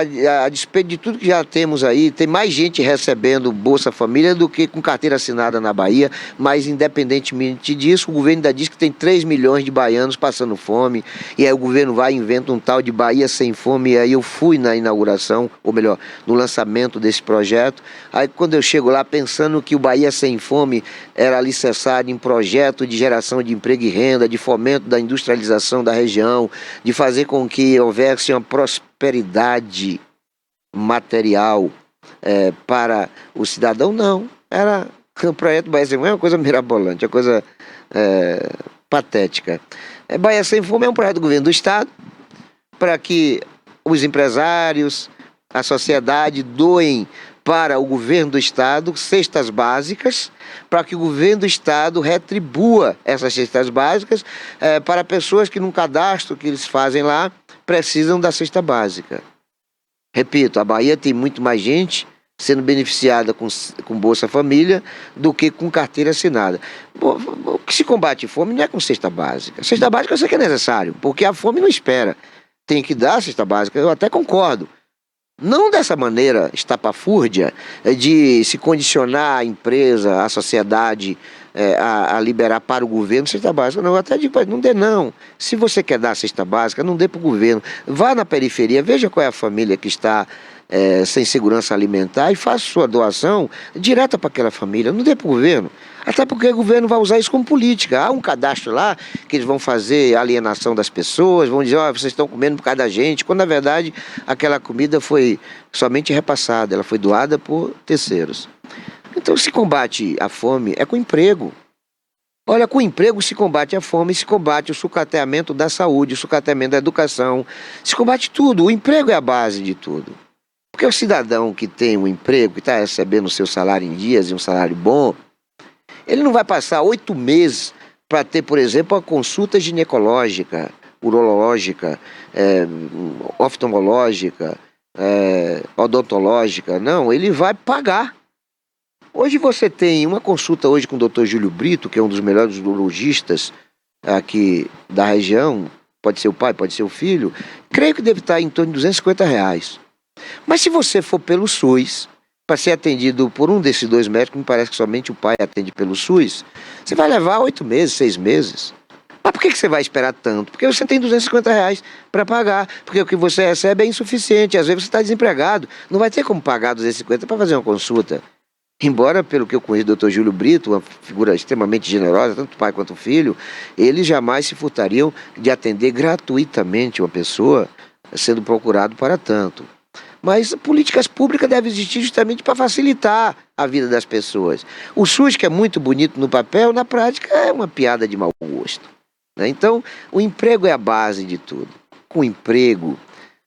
a despeito de tudo que já temos aí, tem mais gente recebendo Bolsa Família do que com carteira assinada na Bahia, mas independentemente disso, o governo ainda diz que tem 3 milhões de baianos passando fome, e aí o governo vai e inventa um tal de Bahia Sem Fome, e aí eu fui na inauguração, ou melhor, no lançamento desse projeto, aí quando eu chego lá pensando que o Bahia Sem Fome era alicerçado em projeto de geração de emprego e renda, de fomento da industrialização da região, de fazer com que houvesse uma prosperidade material para o cidadão, não. Era o projeto Bahia Sem Fome é uma coisa mirabolante, uma coisa patética. Bahia Sem Fome é um projeto do governo do Estado para que os empresários, a sociedade doem para o governo do Estado cestas básicas, para que o governo do Estado retribua essas cestas básicas para pessoas que, num cadastro que eles fazem lá, precisam da cesta básica. Repito, a Bahia tem muito mais gente sendo beneficiada com Bolsa Família do que com carteira assinada. O que se combate fome não é com cesta básica. Cesta básica eu sei que é necessário, porque a fome não espera. Tem que dar a cesta básica, eu até concordo. Não dessa maneira estapafúrdia de se condicionar a empresa, a sociedade a liberar para o governo cesta básica. Não, eu até digo, não dê não. Se você quer dar a cesta básica, não dê para o governo. Vá na periferia, veja qual é a família que está sem segurança alimentar e faça sua doação direta para aquela família, não dê para o governo. Até porque o governo vai usar isso como política. Há um cadastro lá que eles vão fazer alienação das pessoas, vão dizer, vocês estão comendo por causa da gente, quando na verdade aquela comida foi somente repassada, ela foi doada por terceiros. Então se combate a fome é com emprego. Olha, com emprego se combate a fome, se combate o sucateamento da saúde, o sucateamento da educação, se combate tudo, o emprego é a base de tudo. Porque o cidadão que tem um emprego, que está recebendo o seu salário em dias e um salário bom, ele não vai passar 8 meses para ter, por exemplo, uma consulta ginecológica, urológica, oftalmológica, odontológica. Não, ele vai pagar. Hoje você tem uma consulta hoje com o Dr. Júlio Brito, que é um dos melhores urologistas aqui da região, pode ser o pai, pode ser o filho, creio que deve estar em torno de R$ 250. Mas se você for pelo SUS, para ser atendido por um desses 2 médicos, me parece que somente o pai atende pelo SUS, você vai levar 8 meses, 6 meses. Mas por que você vai esperar tanto? Porque você tem R$ 250 para pagar, porque o que você recebe é insuficiente, às vezes você está desempregado, não vai ter como pagar 250 para fazer uma consulta. Embora, pelo que eu conheço do Dr. Júlio Brito, uma figura extremamente generosa, tanto o pai quanto o filho, eles jamais se furtariam de atender gratuitamente uma pessoa sendo procurado para tanto. Mas políticas públicas devem existir justamente para facilitar a vida das pessoas. O SUS, que é muito bonito no papel, na prática é uma piada de mau gosto, né? Então, o emprego é a base de tudo. Com o emprego,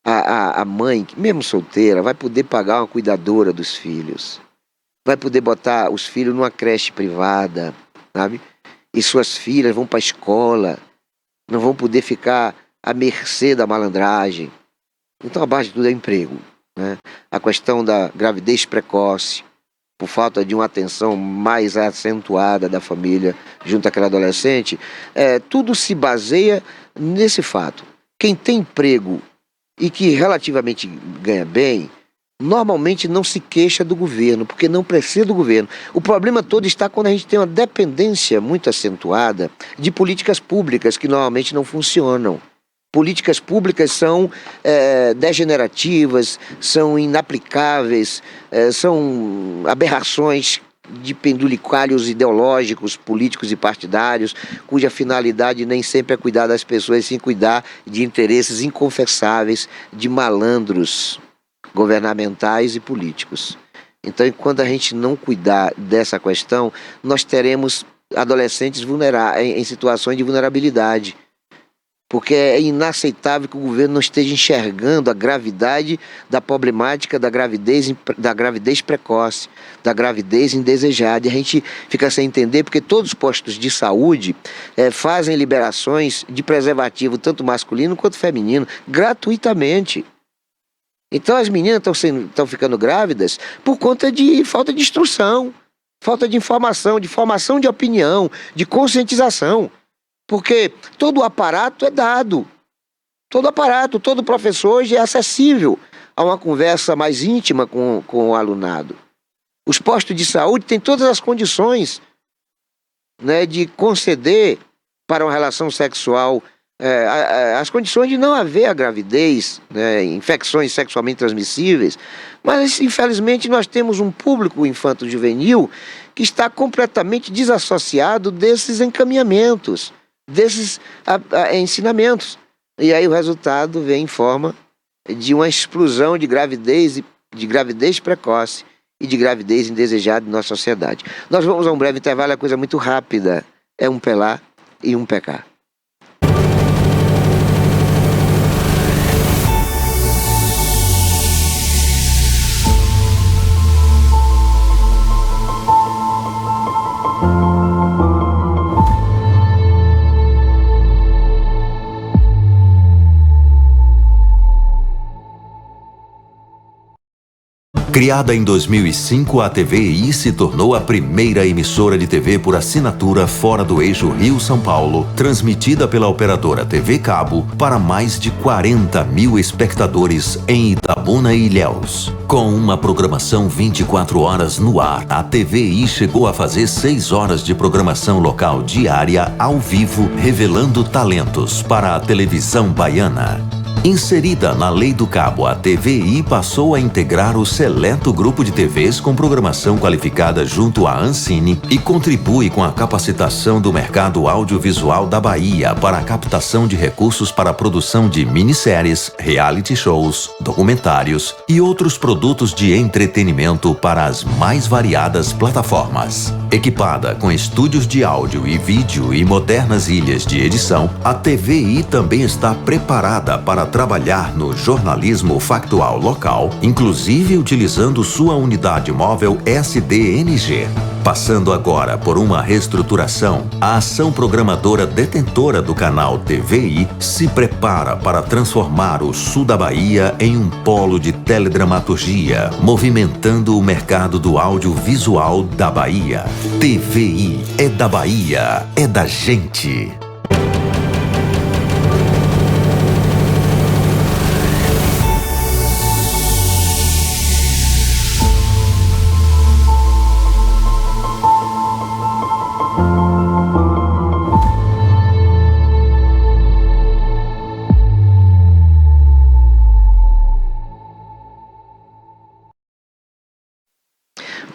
a mãe, mesmo solteira, vai poder pagar uma cuidadora dos filhos. Vai poder botar os filhos numa creche privada, sabe? E suas filhas vão para a escola, não vão poder ficar à mercê da malandragem. Então a base de tudo é emprego, né? A questão da gravidez precoce, por falta de uma atenção mais acentuada da família junto àquele adolescente, tudo se baseia nesse fato. Quem tem emprego e que relativamente ganha bem, normalmente não se queixa do governo, porque não precisa do governo. O problema todo está quando a gente tem uma dependência muito acentuada de políticas públicas que normalmente não funcionam. Políticas públicas são degenerativas, são inaplicáveis, são aberrações de penduricalhos ideológicos, políticos e partidários, cuja finalidade nem sempre é cuidar das pessoas, sim cuidar de interesses inconfessáveis de malandros governamentais e políticos. Então, enquanto a gente não cuidar dessa questão, nós teremos adolescentes em situações de vulnerabilidade. Porque é inaceitável que o governo não esteja enxergando a gravidade da problemática da gravidez precoce, da gravidez indesejada. E a gente fica sem entender porque todos os postos de saúde fazem liberações de preservativo, tanto masculino quanto feminino, gratuitamente. Então as meninas estão ficando grávidas por conta de falta de instrução, falta de informação, de formação de opinião, de conscientização. Porque todo o aparato é dado, todo professor hoje é acessível a uma conversa mais íntima com o alunado. Os postos de saúde têm todas as condições, né, de conceder para uma relação sexual, as condições de não haver a gravidez, né, infecções sexualmente transmissíveis, mas infelizmente nós temos um público infanto-juvenil que está completamente desassociado desses encaminhamentos, desses ensinamentos. E aí o resultado vem em forma de uma explosão de gravidez precoce e de gravidez indesejada em nossa sociedade. Nós vamos a um breve intervalo, é coisa muito rápida. É um pelar e um pecar. Criada em 2005, a TVI se tornou a primeira emissora de TV por assinatura fora do eixo Rio-São Paulo, transmitida pela operadora TV Cabo para mais de 40 mil espectadores em Itabuna e Ilhéus. Com uma programação 24 horas no ar, a TVI chegou a fazer 6 horas de programação local diária ao vivo, revelando talentos para a televisão baiana. Inserida na Lei do Cabo, a TVI passou a integrar o seleto grupo de TVs com programação qualificada junto à Ancine e contribui com a capacitação do mercado audiovisual da Bahia para a captação de recursos para a produção de minisséries, reality shows, documentários e outros produtos de entretenimento para as mais variadas plataformas. Equipada com estúdios de áudio e vídeo e modernas ilhas de edição, a TVI também está preparada para trabalhar no jornalismo factual local, inclusive utilizando sua unidade móvel SDNG. Passando agora por uma reestruturação, a ação programadora detentora do canal TVI se prepara para transformar o sul da Bahia em um polo de teledramaturgia, movimentando o mercado do audiovisual da Bahia. TVI é da Bahia, é da gente.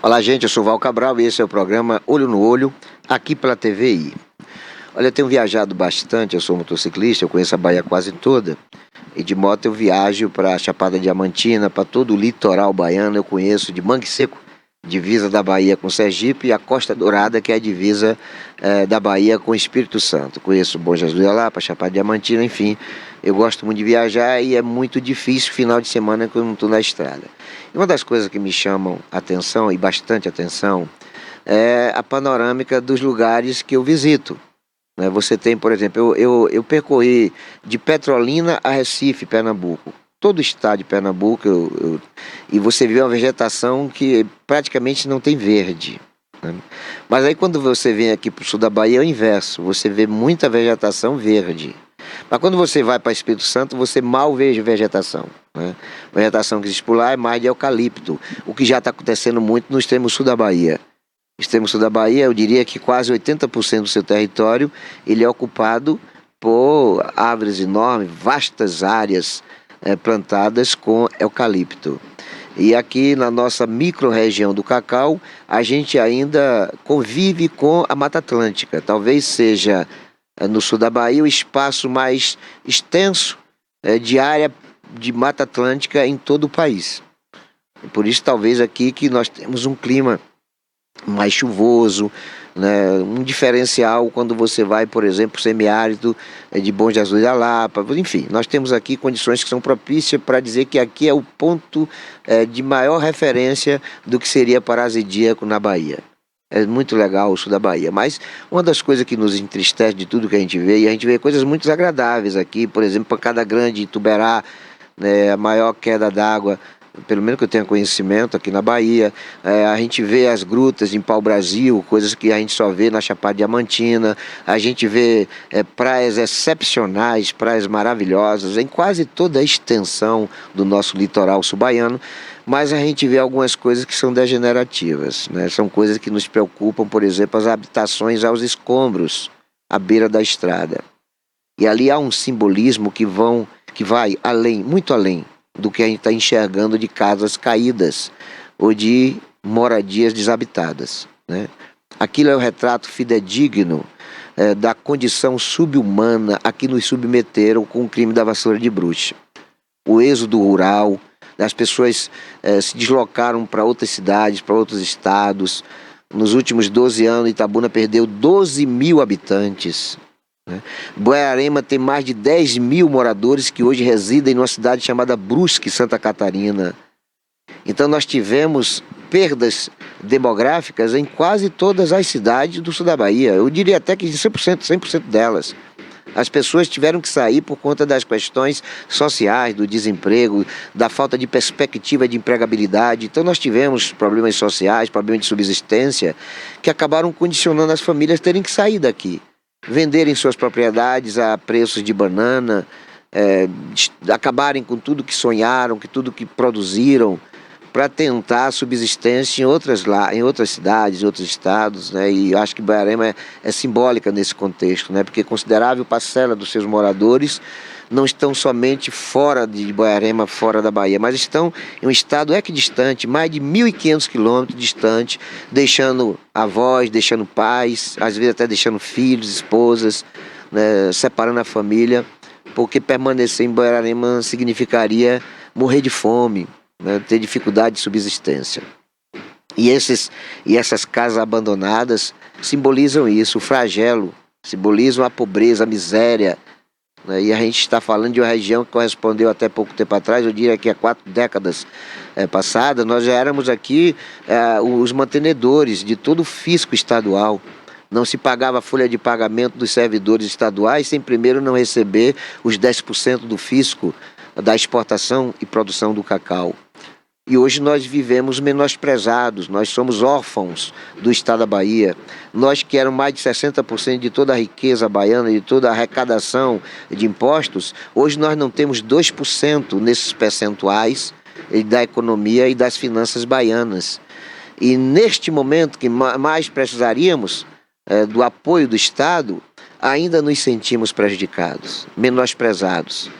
Olá, gente, eu sou Val Cabral e esse é o programa Olho no Olho, aqui pela TVI. Olha, eu tenho viajado bastante, eu sou motociclista, eu conheço a Bahia quase toda, e de moto eu viajo para a Chapada Diamantina, para todo o litoral baiano, eu conheço de Mangue Seco, divisa da Bahia com Sergipe, e a Costa Dourada, que é a divisa da Bahia com o Espírito Santo. Conheço Bom Jesus de Lapa, Chapada Diamantina, enfim, eu gosto muito de viajar e é muito difícil final de semana que eu não estou na estrada. E uma das coisas que me chamam atenção, e bastante atenção, é a panorâmica dos lugares que eu visito. Você tem, por exemplo, eu percorri de Petrolina a Recife, Pernambuco, todo o estado de Pernambuco, e você vê uma vegetação que praticamente não tem verde, né? Mas aí quando você vem aqui para o sul da Bahia é o inverso, você vê muita vegetação verde. Mas quando você vai para Espírito Santo, você mal vê vegetação, né? A vegetação que existe por lá é mais de eucalipto, o que já está acontecendo muito no extremo sul da Bahia. No extremo sul da Bahia, eu diria que quase 80% do seu território ele é ocupado por árvores enormes, vastas áreas plantadas com eucalipto. E aqui na nossa micro-região do Cacau, a gente ainda convive com a Mata Atlântica. Talvez seja no sul da Bahia o espaço mais extenso de área de Mata Atlântica em todo o país. E por isso talvez aqui que nós temos um clima mais chuvoso, né? Um diferencial quando você vai, por exemplo, semiárido de Bom Jesus da Lapa. Enfim, nós temos aqui condições que são propícias para dizer que aqui é o ponto de maior referência do que seria parasitíaco na Bahia. É muito legal o sul da Bahia, mas uma das coisas que nos entristece de tudo que a gente vê, e a gente vê coisas muito desagradáveis aqui, por exemplo, Pancada Grande, Ituberá, né, a maior queda d'água, pelo menos que eu tenha conhecimento aqui na Bahia. A gente vê as grutas em Pau-Brasil, coisas que a gente só vê na Chapada Diamantina. A gente vê praias excepcionais, praias maravilhosas em quase toda a extensão do nosso litoral sul-baiano, mas a gente vê algumas coisas que são degenerativas, né? São coisas que nos preocupam, por exemplo, as habitações aos escombros, à beira da estrada. E ali há um simbolismo que vai além, muito além do que a gente está enxergando de casas caídas ou de moradias desabitadas, né? Aquilo é o retrato fidedigno da condição subhumana a que nos submeteram com o crime da vassoura de bruxa. O êxodo rural, as pessoas se deslocaram para outras cidades, para outros estados. Nos últimos 12 anos, Itabuna perdeu 12 mil habitantes, né? Boiarema tem mais de 10 mil moradores que hoje residem numa cidade chamada Brusque, Santa Catarina. Então nós tivemos perdas demográficas em quase todas as cidades do sul da Bahia. Eu diria até que 100% delas. As pessoas tiveram que sair por conta das questões sociais, do desemprego, da falta de perspectiva de empregabilidade. Então nós tivemos problemas sociais, problemas de subsistência, que acabaram condicionando as famílias a terem que sair daqui, venderem suas propriedades a preços de banana, acabarem com tudo que sonharam, com tudo que produziram, para tentar subsistência em outras cidades, em outros estados, né? E eu acho que Boiarema é simbólica nesse contexto, né? Porque considerável parcela dos seus moradores não estão somente fora de Boiarema, fora da Bahia, mas estão em um estado equidistante, mais de 1.500 quilômetros distante, deixando avós, deixando pais, às vezes até deixando filhos, esposas, né? Separando a família, porque permanecer em Boiarema significaria morrer de fome, né? Ter dificuldade de subsistência. E essas casas abandonadas simbolizam isso, o flagelo, simbolizam a pobreza, a miséria, né? E a gente está falando de uma região que correspondeu até pouco tempo atrás, eu diria que há 4 décadas passadas, nós já éramos aqui os mantenedores de todo o fisco estadual. Não se pagava a folha de pagamento dos servidores estaduais sem primeiro não receber os 10% do fisco da exportação e produção do cacau. E hoje nós vivemos menosprezados, nós somos órfãos do estado da Bahia. Nós que éramos mais de 60% de toda a riqueza baiana, de toda a arrecadação de impostos, hoje nós não temos 2% nesses percentuais da economia e das finanças baianas. E neste momento que mais precisaríamos do apoio do Estado, ainda nos sentimos prejudicados, menosprezados.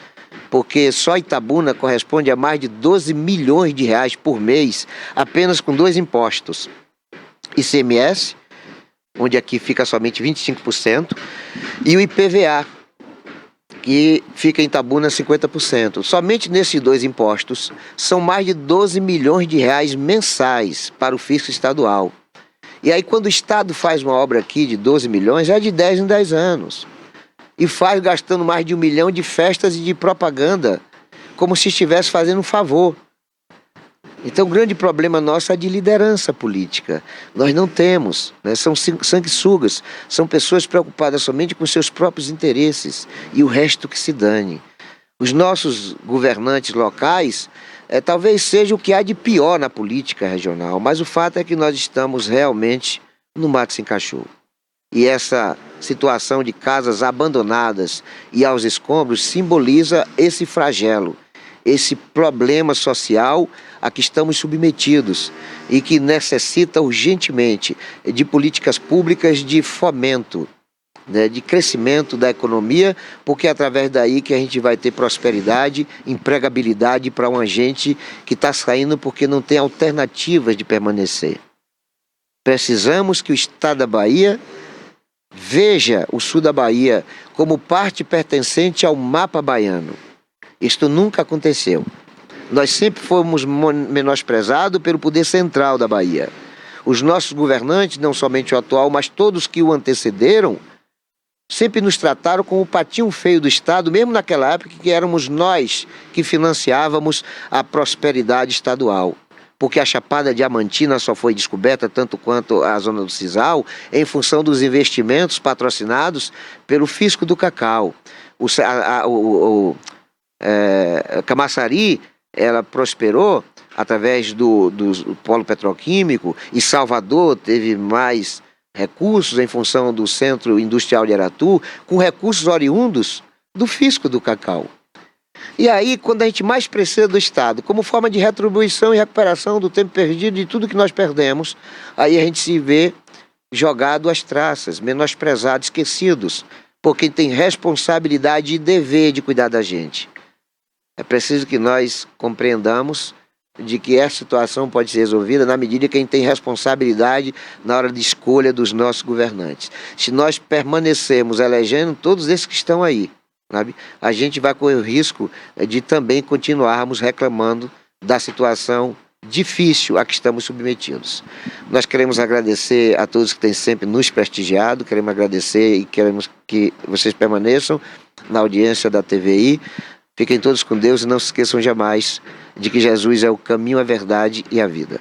Porque só Itabuna corresponde a mais de 12 milhões de reais por mês, apenas com 2 impostos. ICMS, onde aqui fica somente 25%, e o IPVA, que fica em Itabuna 50%. Somente nesses 2 impostos, são mais de 12 milhões de reais mensais para o fisco estadual. E aí quando o Estado faz uma obra aqui de 12 milhões, é de 10 em 10 anos. E faz gastando mais de 1 milhão de festas e de propaganda, como se estivesse fazendo um favor. Então o grande problema nosso é de liderança política. Nós não temos, né? São sanguessugas, são pessoas preocupadas somente com seus próprios interesses e o resto que se dane. Os nossos governantes locais talvez seja o que há de pior na política regional, mas o fato é que nós estamos realmente no mato sem cachorro. E essa situação de casas abandonadas e aos escombros simboliza esse flagelo, esse problema social a que estamos submetidos e que necessita urgentemente de políticas públicas de fomento, né, de crescimento da economia, porque é através daí que a gente vai ter prosperidade, empregabilidade para uma gente que está saindo porque não tem alternativas de permanecer. Precisamos que o Estado da Bahia veja o sul da Bahia como parte pertencente ao mapa baiano. Isto nunca aconteceu. Nós sempre fomos menosprezados pelo poder central da Bahia. Os nossos governantes, não somente o atual, mas todos que o antecederam, sempre nos trataram como o patinho feio do Estado, mesmo naquela época que éramos nós que financiávamos a prosperidade estadual. Porque a Chapada Diamantina só foi descoberta, tanto quanto a Zona do Sisal, em função dos investimentos patrocinados pelo Fisco do Cacau. Camaçari, ela prosperou através do polo petroquímico, e Salvador teve mais recursos em função do Centro Industrial de Aratu, com recursos oriundos do Fisco do Cacau. E aí, quando a gente mais precisa do Estado, como forma de retribuição e recuperação do tempo perdido, de tudo que nós perdemos, aí a gente se vê jogado às traças, menosprezado, esquecidos, por quem tem responsabilidade e dever de cuidar da gente. É preciso que nós compreendamos de que essa situação pode ser resolvida na medida que a gente tem responsabilidade na hora de escolha dos nossos governantes. Se nós permanecermos elegendo todos esses que estão aí, sabe, a gente vai correr o risco de também continuarmos reclamando da situação difícil a que estamos submetidos. Nós queremos agradecer a todos que têm sempre nos prestigiado, queremos agradecer e queremos que vocês permaneçam na audiência da TVI. Fiquem todos com Deus e não se esqueçam jamais de que Jesus é o caminho, a verdade e a vida.